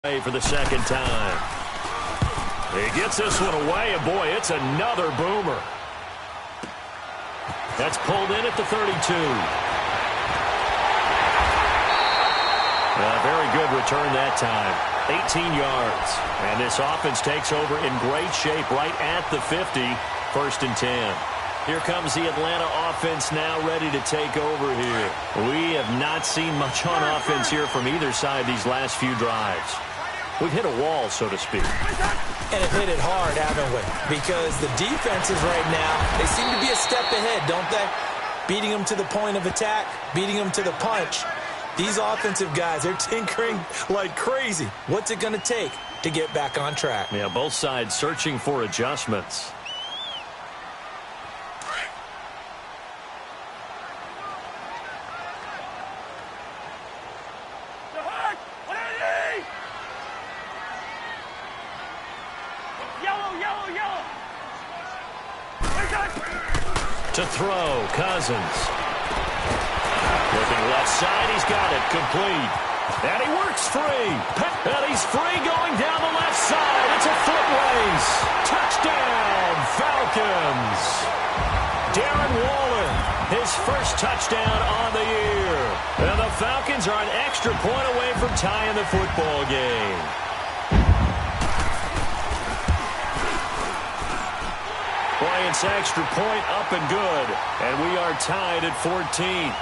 For the second time. He gets this one away, and boy, it's another boomer. That's pulled in at the 32. A very good return that time. 18 yards. And this offense takes over in great shape right at the 50. 1st and 10. Here comes the Atlanta offense now ready to take over here. We have not seen much on offense here from either side these last few drives. We've hit a wall, so to speak. And have hit it hard, haven't we? Because the defenses right now, they seem to be a step ahead, don't they? Beating them to the point of attack, beating them to the punch. These offensive guys, they're tinkering like crazy. What's it going to take to get back on track? Yeah, both sides searching for adjustments. To throw, Cousins. Looking left side, he's got it, complete. And he works free. And he's free going down the left side. It's a foot race. Touchdown, Falcons. Darren Waller, his first touchdown on the year. And the Falcons are an extra point away from tying the football game. Bryant's extra point up and good. And we are tied at 14.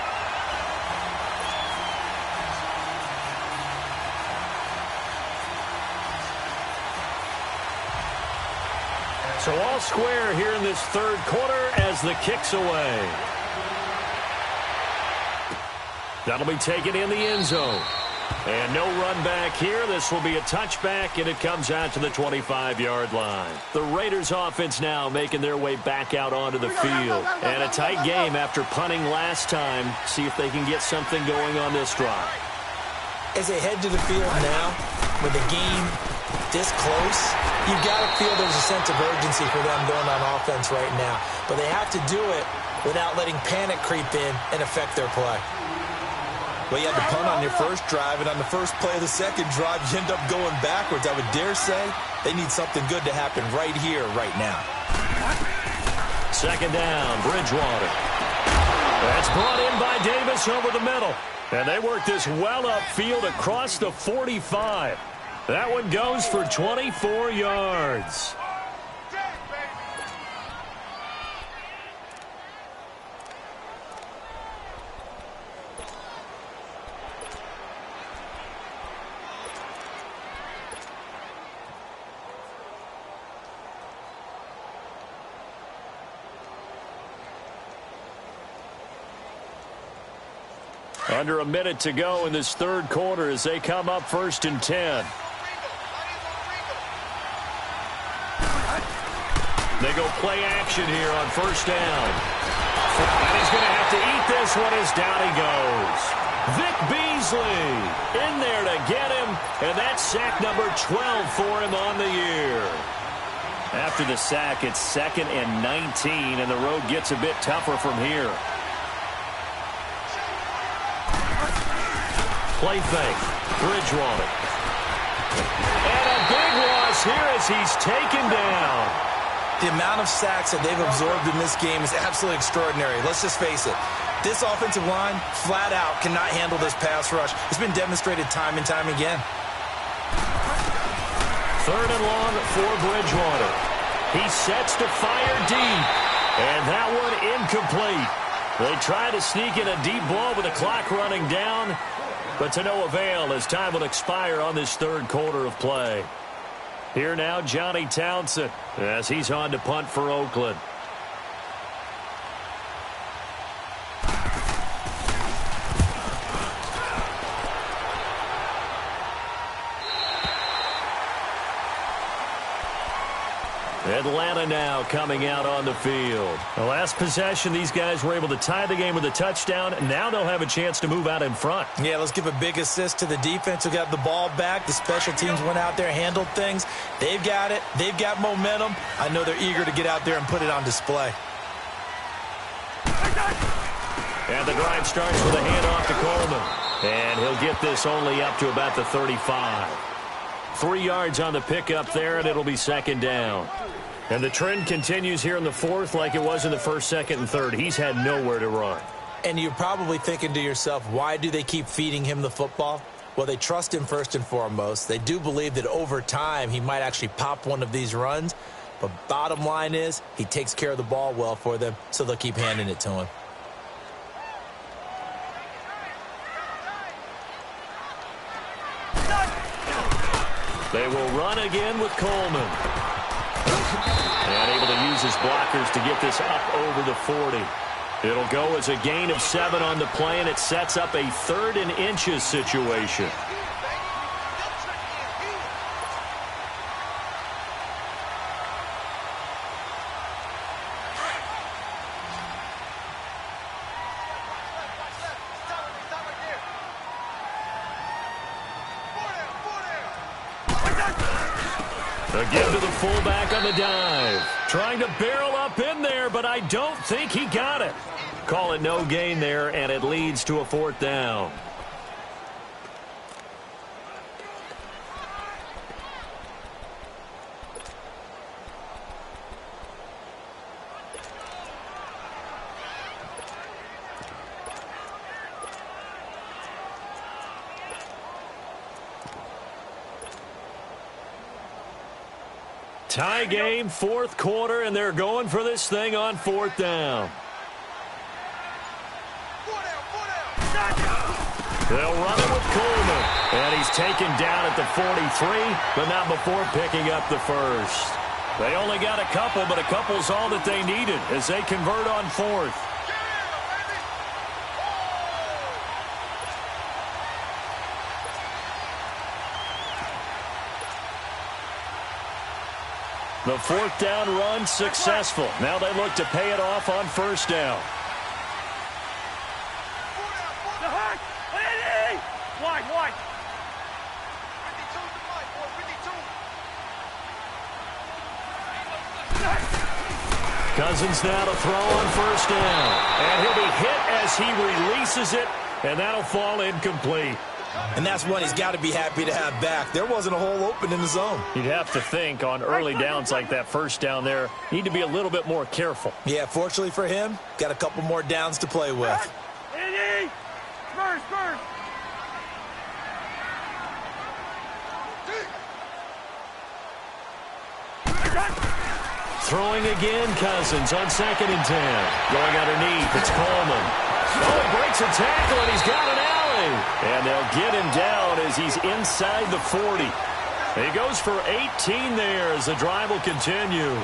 So all square here in this third quarter as the kick's away. That'll be taken in the end zone. And no run back here. This will be a touchback, and it comes out to the 25-yard line. The Raiders offense now making their way back out onto the field. And a tight game after punting last time. See if they can get something going on this drive. As they head to the field now, with the game this close, you've got to feel there's a sense of urgency for them going on offense right now. But they have to do it without letting panic creep in and affect their play. Well, you had to punt on your first drive, and on the first play of the second drive, you end up going backwards. I would dare say they need something good to happen right here, right now. Second down, Bridgewater. That's brought in by Davis over the middle. And they work this well upfield across the 45. That one goes for 24 yards. Under a minute to go in this third quarter as they come up 1st and 10. They go play action here on 1st down. And he's going to have to eat this one as down he goes. Vic Beasley in there to get him, and that's sack number 12 for him on the year. After the sack, it's 2nd and 19, and the road gets a bit tougher from here. Play fake. Bridgewater. And a big loss here as he's taken down. The amount of sacks that they've absorbed in this game is absolutely extraordinary. Let's just face it. This offensive line, flat out, cannot handle this pass rush. It's been demonstrated time and time again. 3rd and long for Bridgewater. He sets to fire deep. And that one incomplete. They try to sneak in a deep ball with the clock running down. But to no avail as time will expire on this third quarter of play. Here now, Johnny Townsend, as he's on to punt for Oakland. Atlanta now coming out on the field. The last possession, these guys were able to tie the game with a touchdown. Now they'll have a chance to move out in front. Yeah, let's give a big assist to the defense who got the ball back. The special teams went out there, handled things. They've got it. They've got momentum. I know they're eager to get out there and put it on display. And the drive starts with a handoff to Coleman. And he'll get this only up to about the 35. 3 yards on the pickup there, and it'll be second down. And the trend continues here in the fourth like it was in the first, second, and third. He's had nowhere to run. And you're probably thinking to yourself, why do they keep feeding him the football? Well, they trust him first and foremost. They do believe that over time he might actually pop one of these runs. But bottom line is he takes care of the ball well for them, so they'll keep handing it to him. They will run again with Coleman. And able to use his blockers to get this up over the 40. It'll go as a gain of 7 on the play, and it sets up a 3rd and inches situation. Again to the fullback on the dive. Trying to barrel up in there, but I don't think he got it. Call it no gain there, and it leads to a 4th down. Tie game, 4th quarter, and they're going for this thing on 4th down. They'll run it with Coleman. And he's taken down at the 43, but not before picking up the first. They only got a couple, but a couple's all that they needed as they convert on 4th. The 4th down run successful. Now they look to pay it off on 1st down. Wide. Cousins now to throw on 1st down. And he'll be hit as he releases it, and that'll fall incomplete. And that's one he's got to be happy to have back. There wasn't a hole open in the zone. You'd have to think on early downs like that 1st down there, need to be a little bit more careful. Yeah, fortunately for him, got a couple more downs to play with. First. Throwing again, Cousins on 2nd and 10. Going underneath, it's Coleman. Oh, he breaks a tackle, and he's got an alley. And they'll get him down as he's inside the 40. He goes for 18 there as the drive will continue.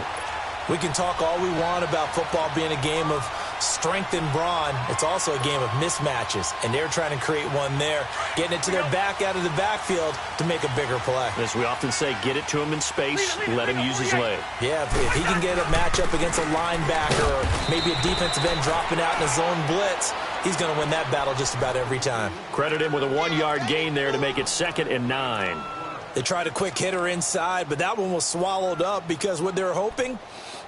We can talk all we want about football being a game of strength and brawn. It's also a game of mismatches, and they're trying to create one there, getting it to their back out of the backfield to make a bigger play. As we often say, get it to him in space, let him use his leg. Yeah, if he can get a matchup against a linebacker or maybe a defensive end dropping out in a zone blitz, he's going to win that battle just about every time. Credit him with a 1-yard gain there to make it 2nd and 9. They tried a quick hitter inside, but that one was swallowed up because what they're hoping,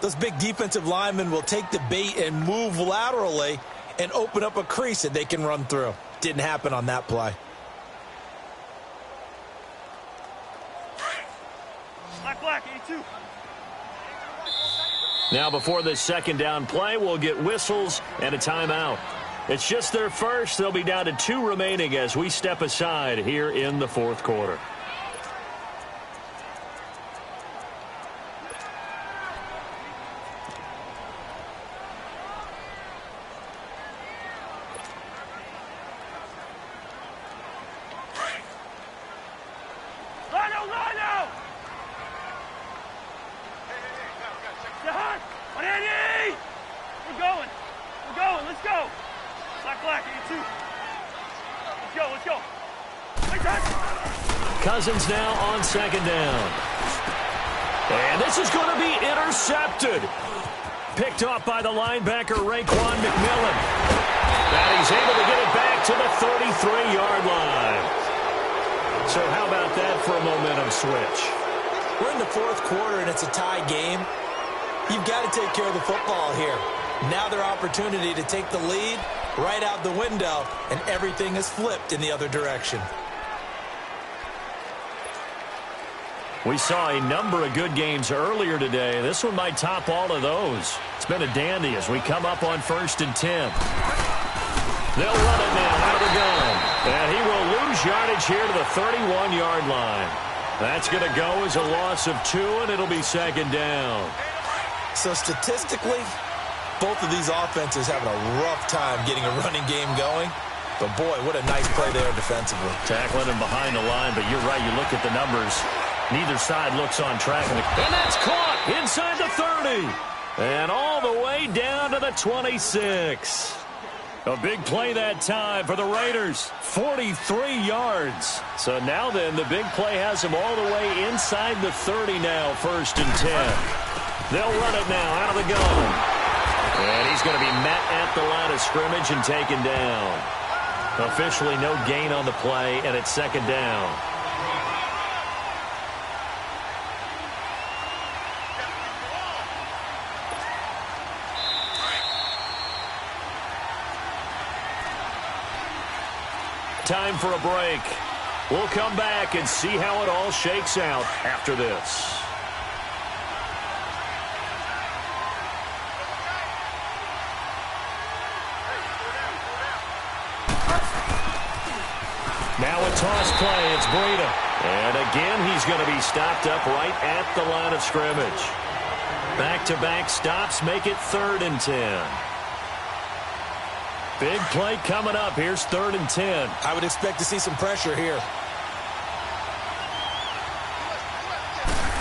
those big defensive linemen will take the bait and move laterally and open up a crease that they can run through. Didn't happen on that play. Black, 82. Now before this 2nd down play, we'll get whistles and a timeout. It's just their first. They'll be down to 2 remaining as we step aside here in the 4th quarter. Cousins now on 2nd down. And this is going to be intercepted. Picked off by the linebacker, Raekwon McMillan. And he's able to get it back to the 33-yard line. So how about that for a momentum switch? We're in the 4th quarter, and it's a tie game. You've got to take care of the football here. Now their opportunity to take the lead right out the window, and everything is flipped in the other direction. We saw a number of good games earlier today. This one might top all of those. It's been a dandy as we come up on 1st and 10. They'll run it now out of the gun. And he will lose yardage here to the 31-yard line. That's going to go as a loss of 2, and it'll be 2nd down. So statistically, both of these offenses having a rough time getting a running game going. But, boy, what a nice play there defensively. Tackling him behind the line, but you're right. You look at the numbers. Neither side looks on track. And that's caught inside the 30. And all the way down to the 26. A big play that time for the Raiders. 43 yards. So now then, the big play has them all the way inside the 30 now, 1st and 10. They'll run it now out of the gun. And he's going to be met at the line of scrimmage and taken down. Officially no gain on the play, and it's 2nd down. Time for a break. We'll come back and see how it all shakes out after this. Now a toss play. It's Breida. And again, he's going to be stopped up right at the line of scrimmage. Back-to-back stops make it 3rd and 10. Big play coming up. Here's 3rd and 10. I would expect to see some pressure here.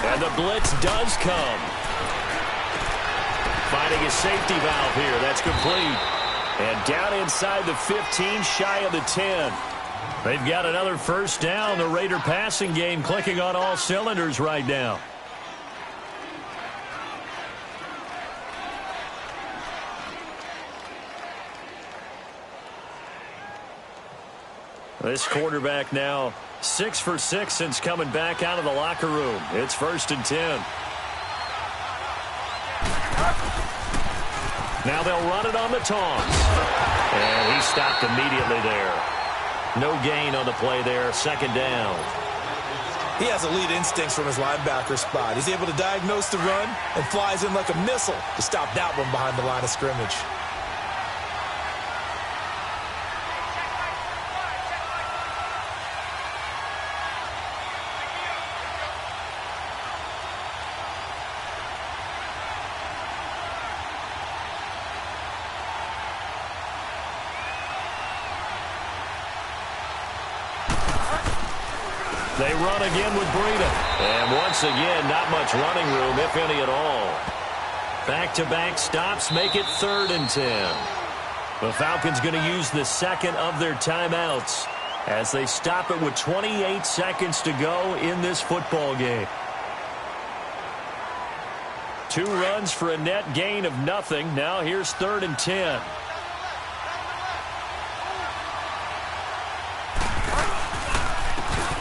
And the blitz does come. Finding a safety valve here. That's complete. And down inside the 15, shy of the 10. They've got another 1st down. The Raider passing game clicking on all cylinders right now. This quarterback now 6 for 6 since coming back out of the locker room. It's 1st and 10. Now they'll run it on the toss. And he stopped immediately there. No gain on the play there. 2nd down. He has elite instincts from his linebacker spot. He's able to diagnose the run and flies in like a missile to stop that one behind the line of scrimmage. They run again with Breida. And once again, not much running room, if any at all. Back-to-back stops make it 3rd and 10. The Falcons going to use the 2nd of their timeouts as they stop it with 28 seconds to go in this football game. 2 runs for a net gain of nothing. Now here's 3rd and 10.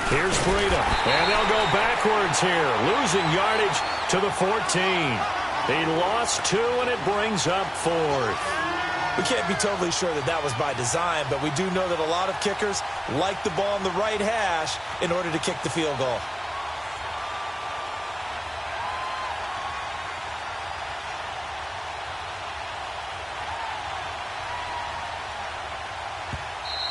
Here's Breida, and they'll go backwards here, losing yardage to the 14. He lost 2, and it brings up 4th. We can't be totally sure that that was by design, but we do know that a lot of kickers like the ball on the right hash in order to kick the field goal.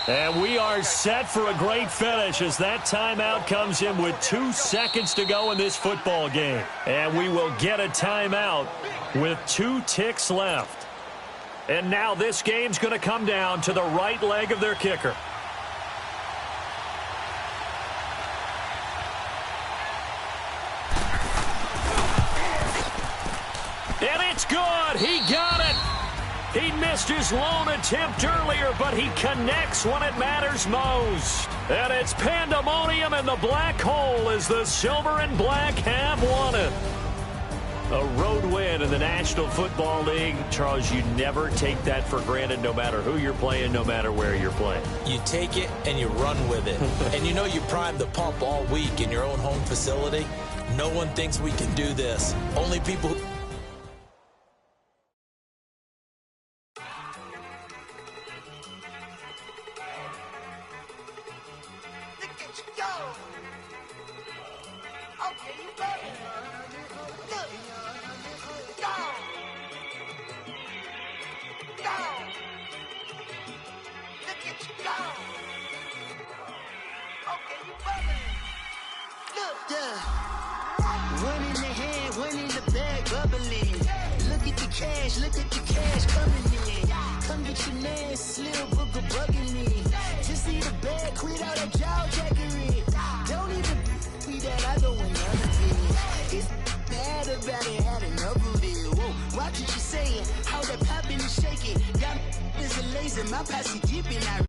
And we are set for a great finish as that timeout comes in with 2 seconds to go in this football game. And we will get a timeout with 2 ticks left. And now this game's going to come down to the right leg of their kicker. And it's good. He got it. He missed his lone attempt earlier, but he connects when it matters most. And it's pandemonium in the black hole as the silver and black have won it. A road win in the National Football League. Charles, you never take that for granted no matter who you're playing, no matter where you're playing. You take it and you run with it. And you know you primed the pump all week in your own home facility. No one thinks we can do this. Only people who... Okay. Okay, you bubbling. Look, one in the hand, one in the bag, bubbling. Look at the cash coming in. Come get your man, Slim Booker bugging me. Just need a bag, quit all that jaw jackery. Don't even be that, I don't want none of it. It's bad about it, had enough of it. Whoa, watch what you saying, how that popping and shaking. Got is a laser, my posse dipping.